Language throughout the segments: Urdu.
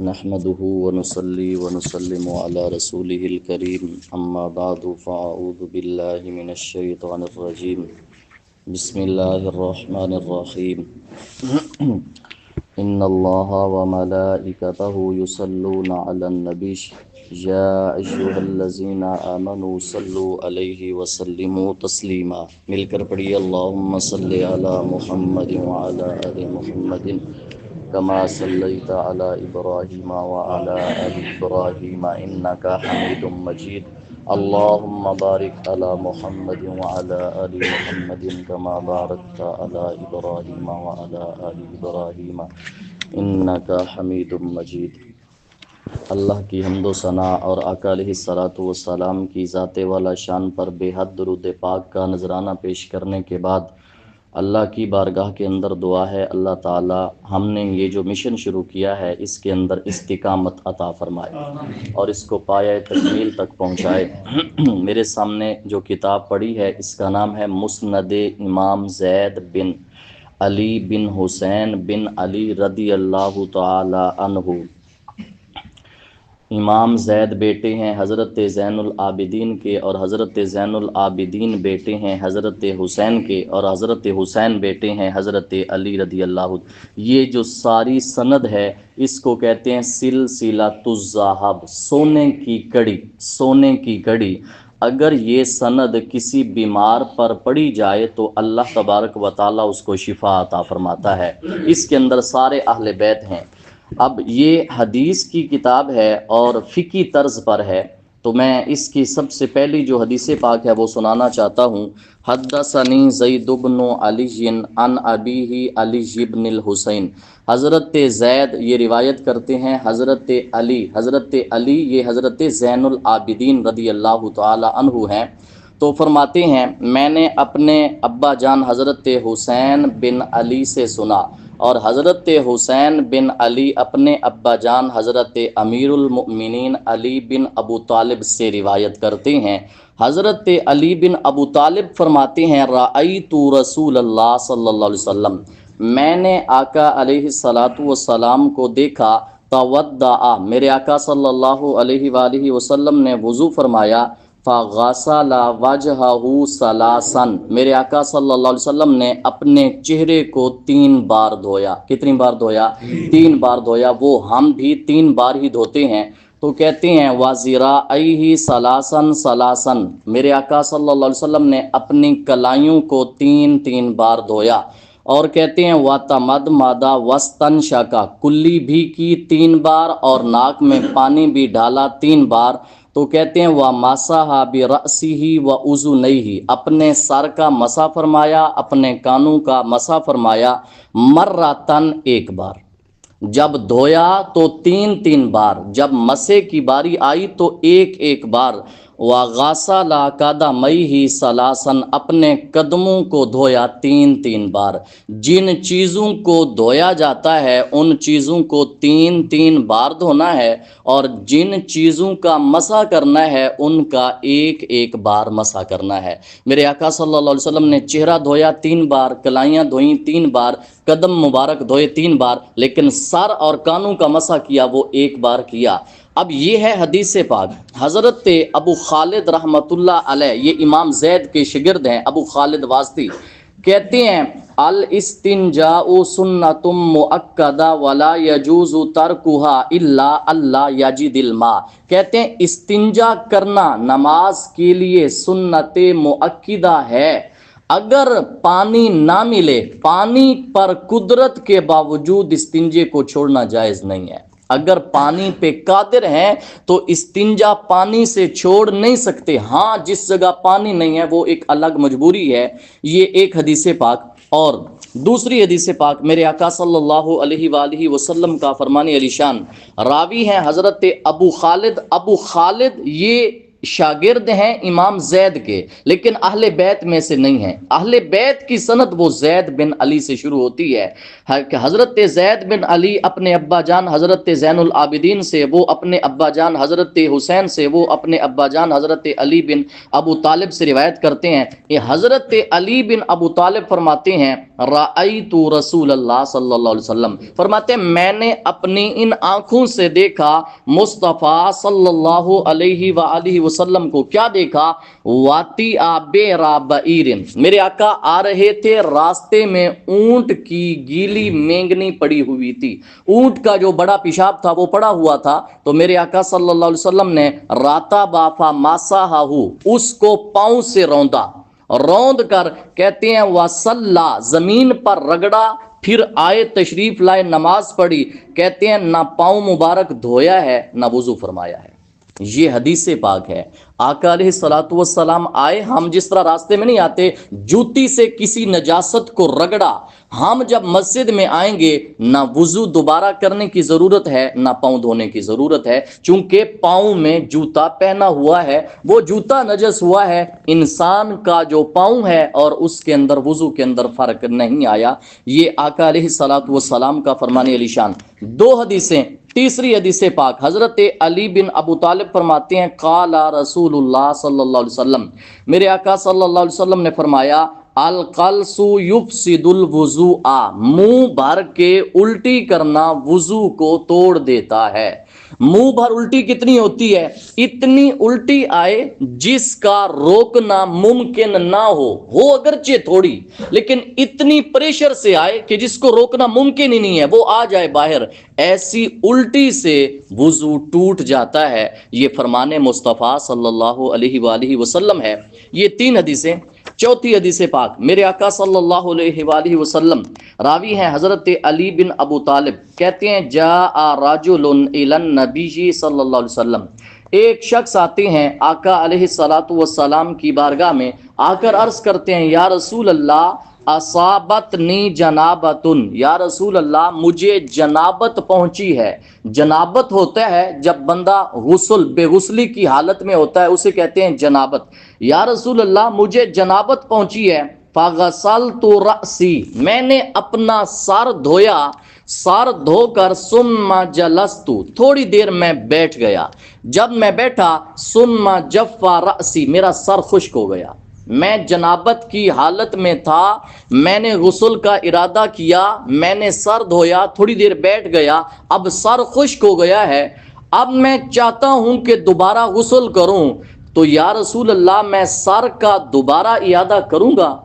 نحمده ونصلي ونسلم على رسوله الكريم أما بعد فأعوذ بالله من الشيطان الرجيم بسم الله الرحمن الرحيم إن الله وملائكته يصلون على النبي يا أيها الذين آمنوا صلوا عليه وسلموا تسليما مل کر پڑھیے اللهم صل على محمد وعلى آل محمد كما صليت على إبراهيم وعلى آل إبراهيم إنك حميد مجيد اللهم بارك على محمد وعلى آل محمد كما باركت على إبراهيم وعلى آل إبراهيم إنك حميد مجيد۔ اللہ کی حمد و ثنا اور آقا علیہ الصلاۃ والسلام کی ذات والا شان پر بے حد درود پاک کا نذرانہ پیش کرنے کے بعد اللہ کی بارگاہ کے اندر دعا ہے اللہ تعالی ہم نے یہ جو مشن شروع کیا ہے اس کے اندر استقامت عطا فرمائے اور اس کو پایہ تکمیل تک پہنچائے۔ میرے سامنے جو کتاب پڑھی ہے اس کا نام ہے مسند امام زید بن علی بن حسین بن علی رضی اللہ تعالی عنہ۔ امام زید بیٹے ہیں حضرت زین العابدین کے، اور حضرت زین العابدین بیٹے ہیں حضرت حسین کے، اور حضرت حسین بیٹے ہیں حضرت علی رضی اللہ۔ یہ جو ساری سند ہے اس کو کہتے ہیں سلسلۃ الذہب، سونے کی کڑی، سونے کی کڑی۔ اگر یہ سند کسی بیمار پر پڑھی جائے تو اللہ تبارک و تعالیٰ اس کو شفا عطا فرماتا ہے۔ اس کے اندر سارے اہل بیت ہیں۔ اب یہ حدیث کی کتاب ہے اور فقہی طرز پر ہے، تو میں اس کی سب سے پہلی جو حدیث پاک ہے وہ سنانا چاہتا ہوں۔ حدثنی زید بن علی عن ابیہ علی بن الحسین۔ حضرت زید یہ روایت کرتے ہیں حضرت علی، حضرت علی یہ حضرت زین العابدین رضی اللہ تعالی عنہ ہیں، تو فرماتے ہیں میں نے اپنے ابا جان حضرت حسین بن علی سے سنا، اور حضرت حسین بن علی اپنے ابا جان حضرت امیر المؤمنین علی بن ابو طالب سے روایت کرتے ہیں۔ حضرت علی بن ابو طالب فرماتے ہیں رأیت رسول اللہ صلی اللہ علیہ وسلم، میں نے آقا علیہ الصلاۃ والسلام کو دیکھا، تودع میرے آقا صلی اللہ علیہ وآلہ وسلم نے وضو فرمایا، فغسل وجہہ ثلاثا میرے آقا صلی اللہ علیہ وسلم نے اپنے چہرے کو 3 بار دھویا۔ کتنی بار دھویا؟ 3 بار دھویا۔ وہ ہم بھی 3 بار ہی دھوتے ہیں، تو کہتے ہیں وذراعیہ ثلاثا ثلاثا میرے آقا صلی اللہ علیہ وسلم نے اپنی کلائیوں کو 3 بار دھویا، اور کہتے ہیں وتمدمد واستنشق کلی بھی کی 3 بار، اور ناک میں پانی بھی ڈالا 3 بار، تو کہتے ہیں وَمَسَحَ بِرَأْسِهِ وَأُذُنَيْهِ اپنے سر کا مسح فرمایا، اپنے کانوں کا مسح فرمایا، مرتن 1 بار۔ جب دھویا تو 3 بار، جب مسح کی باری آئی تو 1 بار۔ وَغَسَلَ قَدَمَيْهِ ثَلَاثًا اپنے قدموں کو دھویا 3 بار۔ جن چیزوں کو دھویا جاتا ہے ان چیزوں کو 3 بار دھونا ہے، اور جن چیزوں کا مسح کرنا ہے ان کا 1 بار مسح کرنا ہے۔ میرے آقا صلی اللہ علیہ وسلم نے چہرہ دھویا 3 بار، کلائیاں دھوئیں 3 بار، قدم مبارک دھوئے 3 بار، لیکن سر اور کانوں کا مسح کیا وہ 1 بار کیا۔ اب یہ ہے حدیث پاک۔ حضرت ابو خالد رحمۃ اللہ علیہ یہ امام زید کے شاگرد ہیں، ابو خالد واسطی، کہتے ہیں الاستنجاء سنۃ مؤکدہ ولا یجوز ترکها الا اللہ یجد الماء، کہتے ہیں استنجا کرنا نماز کے لیے سنت مؤکدہ ہے، اگر پانی نہ ملے، پانی پر قدرت کے باوجود استنجے کو چھوڑنا جائز نہیں ہے۔ اگر پانی پہ قادر ہیں تو استنجا پانی سے چھوڑ نہیں سکتے، ہاں جس جگہ پانی نہیں ہے وہ ایک الگ مجبوری ہے۔ یہ ایک حدیث پاک۔ اور دوسری حدیث پاک میرے آقا صلی اللہ علیہ وآلہ وسلم کا فرمان علی شان، راوی ہیں حضرت ابو خالد۔ ابو خالد یہ شاگرد ہیں امام زید کے، لیکن اہل بیت میں سے نہیں ہیں۔ اہل بیت کی سند وہ زید بن علی سے شروع ہوتی ہے کہ حضرت زید بن علی اپنے ابا جان حضرت زین العابدین سے، وہ اپنے ابا جان حضرت حسین سے، وہ اپنے ابا جان حضرت علی بن ابو طالب سے روایت کرتے ہیں۔ یہ حضرت علی بن ابو طالب فرماتے ہیں رأیت رسول اللہ صلی اللہ علیہ وسلم، فرماتے ہیں میں نے اپنی ان آنکھوں سے دیکھا مصطفیٰ صلی اللہ علیہ وآلہ وسلم کو۔ کیا دیکھا؟ واتی آبیرا بعیرن، میرے آقا آ رہے تھے، راستے میں اونٹ کی گیلی مینگنی پڑی ہوئی تھی، اونٹ کا جو بڑا پیشاب تھا وہ پڑا ہوا تھا، تو میرے آقا صلی اللہ علیہ وسلم نے راتا بافا ماساہا، اس کو پاؤں سے روندا، روند کر کہتے ہیں وصلا، زمین پر رگڑا، پھر آئے تشریف لائے نماز پڑھی، کہتے ہیں نہ پاؤں مبارک دھویا ہے نہ وضو فرمایا ہے۔ یہ حدیث پاک ہے۔ آقا علیہ الصلوۃ والسلام آئے، ہم جس طرح راستے میں نہیں آتے جوتی سے کسی نجاست کو رگڑا، ہم جب مسجد میں آئیں گے نہ وضو دوبارہ کرنے کی ضرورت ہے نہ پاؤں دھونے کی ضرورت ہے، چونکہ پاؤں میں جوتا پہنا ہوا ہے، وہ جوتا نجس ہوا ہے۔ انسان کا جو پاؤں ہے اور اس کے اندر وضو کے اندر فرق نہیں آیا۔ یہ آقا علیہ الصلوۃ والسلام کا فرمان علی شان۔ دو حدیثیں۔ تیسری حدیث پاک حضرت علی بن ابو طالب فرماتے ہیں قال رسول اللہ صلی اللہ علیہ وسلم، میرے آقا صلی اللہ علیہ وسلم نے فرمایا القلص یفسد الوضوء، منہ بھر کے الٹی کرنا وضو کو توڑ دیتا ہے۔ منہ بھر الٹی کتنی ہوتی ہے؟ اتنی الٹی آئے جس کا روکنا ممکن نہ ہو اگرچہ تھوڑی، لیکن اتنی پریشر سے آئے کہ جس کو روکنا ممکن ہی نہیں ہے، وہ آ جائے باہر، ایسی الٹی سے وضو ٹوٹ جاتا ہے۔ یہ فرمان مصطفیٰ صلی اللہ علیہ وآلہ وسلم ہے۔ یہ تین حدیثیں۔ چوتھی حدیث پاک میرے آقا صلی اللہ علیہ وآلہ وسلم، راوی ہیں حضرت علی بن ابو طالب، کہتے ہیں جاء رجل الی النبی صلی اللہ علیہ وسلم، ایک شخص آتے ہیں آقا علیہ الصلوۃ والسلام کی بارگاہ میں، آ کر عرض کرتے ہیں یا رسول اللہ اصابتنی جنابتن، یا رسول اللہ مجھے جنابت پہنچی ہے۔ جنابت ہوتا ہے جب بندہ غسل بے غسلی کی حالت میں ہوتا ہے، اسے کہتے ہیں جنابت۔ یا رسول اللہ مجھے جنابت پہنچی ہے، فغسلت رأسی، میں نے اپنا سر دھویا، سر دھو کر ثم جلست، تھوڑی دیر میں بیٹھ گیا، جب میں بیٹھا ثم جف رأسی، میرا سر خشک ہو گیا۔ میں جنابت کی حالت میں تھا، میں نے غسل کا ارادہ کیا، میں نے سر دھویا، تھوڑی دیر بیٹھ گیا، اب سر خشک ہو گیا ہے، اب میں چاہتا ہوں کہ دوبارہ غسل کروں، تو یا رسول اللہ میں سر کا دوبارہ اعادہ کروں گا؟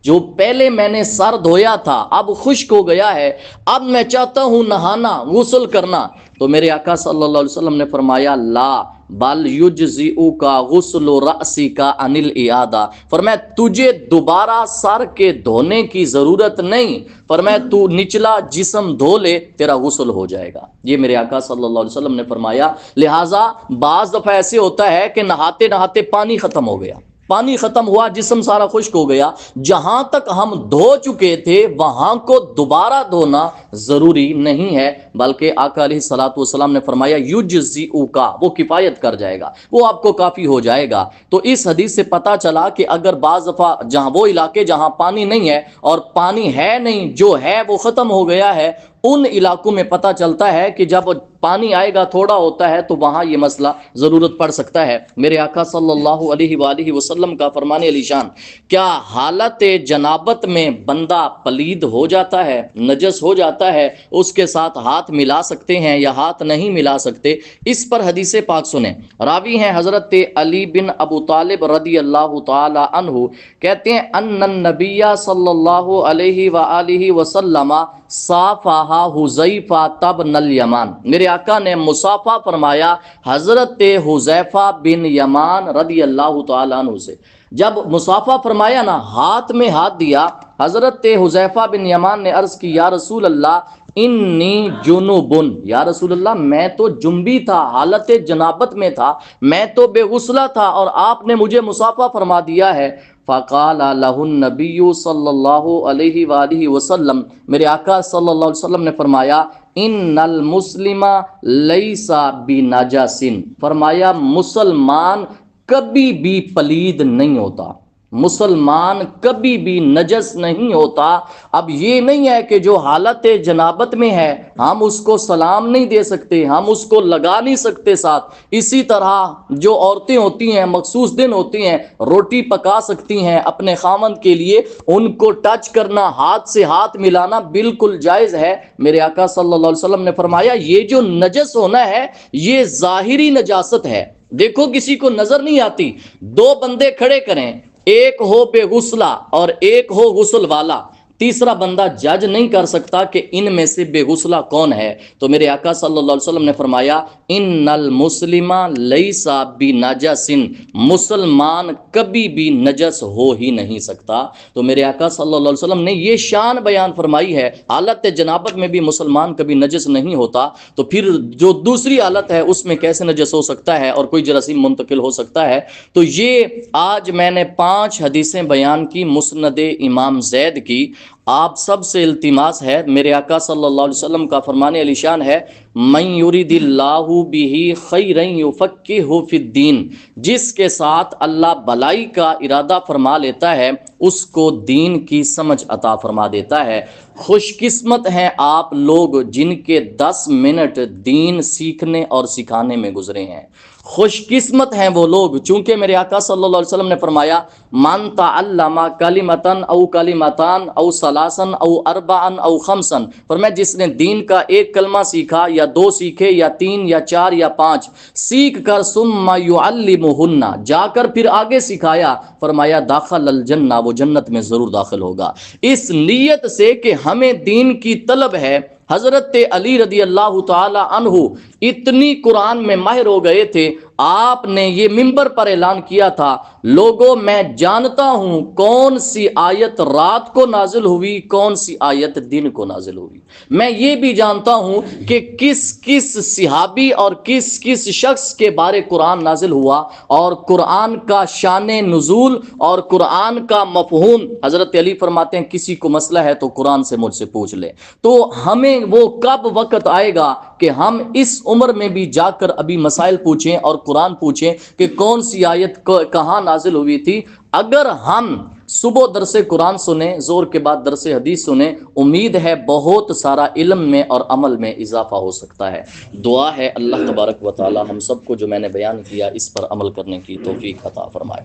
جو پہلے میں نے سر دھویا تھا اب خشک ہو گیا ہے، اب میں چاہتا ہوں نہانا، غسل کرنا، تو میرے آقا صلی اللہ علیہ وسلم نے فرمایا لا بل یجزئک غسل رأسک عن الاعادہ، فرمایا تجھے دوبارہ سر کے دھونے کی ضرورت نہیں، فرمایا تو نچلا جسم دھو لے، تیرا غسل ہو جائے گا۔ یہ میرے آقا صلی اللہ علیہ وسلم نے فرمایا۔ لہٰذا بعض دفعہ ایسے ہوتا ہے کہ نہاتے نہاتے پانی ختم ہو گیا، پانی ختم ہوا، جسم سارا خشک ہو گیا، جہاں تک ہم دھو چکے تھے وہاں کو دوبارہ دھونا ضروری نہیں ہے، بلکہ آقا علیہ الصلوۃ والسلام نے فرمایا یجزئک، وہ کفایت کر جائے گا، وہ آپ کو کافی ہو جائے گا۔ تو اس حدیث سے پتہ چلا کہ اگر بعض دفعہ جہاں وہ علاقے جہاں پانی نہیں ہے اور پانی ہے نہیں، جو ہے وہ ختم ہو گیا ہے، ان علاقوں میں پتہ چلتا ہے کہ جب پانی آئے گا تھوڑا ہوتا ہے تو وہاں یہ مسئلہ ضرورت پڑ سکتا ہے۔ میرے آقا صلی اللہ علیہ وآلہ وسلم کا فرمان علی شان، کیا حالت جنابت میں بندہ پلید ہو جاتا ہے، نجس ہو جاتا ہے، اس کے ساتھ ہاتھ ملا سکتے ہیں یا ہاتھ نہیں ملا سکتے؟ اس پر حدیث پاک سنیں۔ راوی ہیں حضرت علی بن ابو طالب رضی اللہ تعالی عنہ، کہتے ہیں ان النبی صلی اللہ علیہ وآلہ وسلم صافحہ حذیفہ بن الیمان، میرے آقا نے مصافحہ فرمایا حضرت حذیفہ بن یمان رضی اللہ تعالیٰ عنہ سے۔ جب مصافحہ فرمایا نا، ہاتھ میں ہاتھ دیا، حضرت حذیفہ بن یمان نے عرض کی یا رسول اللہ انی جنوبن، یا رسول اللہ میں تو جنبی تھا، حالت جنابت میں تھا، میں تو بے غسلہ تھا اور آپ نے مجھے مصافحہ فرما دیا ہے۔ فقال لہ النبی صلی اللہ علیہ وآلہ وسلم، میرے آقا صلی اللہ علیہ وسلم نے فرمایا ان المسلم لیس بنجس، فرمایا مسلمان کبھی بھی پلید نہیں ہوتا، مسلمان کبھی بھی نجس نہیں ہوتا۔ اب یہ نہیں ہے کہ جو حالت جنابت میں ہے ہم اس کو سلام نہیں دے سکتے، ہم اس کو لگا نہیں سکتے ساتھ۔ اسی طرح جو عورتیں ہوتی ہیں مخصوص دن ہوتی ہیں روٹی پکا سکتی ہیں اپنے خاوند کے لیے، ان کو ٹچ کرنا، ہاتھ سے ہاتھ ملانا بالکل جائز ہے۔ میرے آقا صلی اللہ علیہ وسلم نے فرمایا یہ جو نجس ہونا ہے یہ ظاہری نجاست ہے، دیکھو کسی کو نظر نہیں آتی۔ دو بندے کھڑے کریں، ایک ہو بے غسلہ اور ایک ہو غسل والا، تیسرا بندہ جج نہیں کر سکتا کہ ان میں سے بے غسلہ کون ہے۔ تو میرے آقا صلی اللہ علیہ وسلم نے فرمایا ان المسلم لیس بنجس، مسلمان کبھی بھی نجس ہو ہی نہیں سکتا۔ تو میرے آقا صلی اللہ علیہ وسلم نے یہ شان بیان فرمائی ہے، حالت جنابت میں بھی مسلمان کبھی نجس نہیں ہوتا، تو پھر جو دوسری حالت ہے اس میں کیسے نجس ہو سکتا ہے اور کوئی جراثیم منتقل ہو سکتا ہے؟ تو یہ آج میں نے 5 حدیثیں بیان کی مسند امام زید کی۔ آپ سب سے التماس ہے، میرے آقا صلی اللہ علیہ وسلم کا فرمان علی شان ہے من یرید اللہ بہ خیرا یفقہہ فی الدین، جس کے ساتھ اللہ بلائی کا ارادہ فرما لیتا ہے اس کو دین کی سمجھ عطا فرما دیتا ہے۔ خوش قسمت ہیں آپ لوگ جن کے 10 منٹ دین سیکھنے اور سکھانے میں گزرے ہیں، خوش قسمت ہیں وہ لوگ، چونکہ میرے آقا صلی اللہ علیہ وسلم نے فرمایا من تعلم کلمتن او کلمتان او ثلاثن او اربعن او خمسن، فرمایا جس نے دین کا ایک کلمہ سیکھا یا 2 سیکھے یا 3 یا 4 یا 5 سیکھ کر ثم یعلمہن، جا کر پھر آگے سکھایا، فرمایا داخل الجنہ، وہ جنت میں ضرور داخل ہوگا۔ اس نیت سے کہ ہمیں دین کی طلب ہے، حضرت علی رضی اللہ تعالی عنہ اتنی قرآن میں ماہر ہو گئے تھے، آپ نے یہ منبر پر اعلان کیا تھا لوگوں میں جانتا ہوں کون سی آیت رات کو نازل ہوئی، کون سی آیت دن کو نازل ہوئی، میں یہ بھی جانتا ہوں کہ کس کس صحابی اور کس کس شخص کے بارے قرآن نازل ہوا، اور قرآن کا شان نزول اور قرآن کا مفہوم۔ حضرت علی فرماتے ہیں کسی کو مسئلہ ہے تو قرآن سے مجھ سے پوچھ لے۔ تو ہمیں وہ کب وقت آئے گا کہ ہم اس عمر میں بھی جا کر ابھی مسائل پوچھیں اور قرآن پوچھیں کہ کون سی آیت کہاں نازل ہوئی تھی؟ اگر ہم صبح درس قرآن سنیں، زور کے بعد درس حدیث سنیں، امید ہے بہت سارا علم میں اور عمل میں اضافہ ہو سکتا ہے۔ دعا ہے اللہ تبارک و تعالی ہم سب کو جو میں نے بیان کیا اس پر عمل کرنے کی توفیق عطا فرمائے۔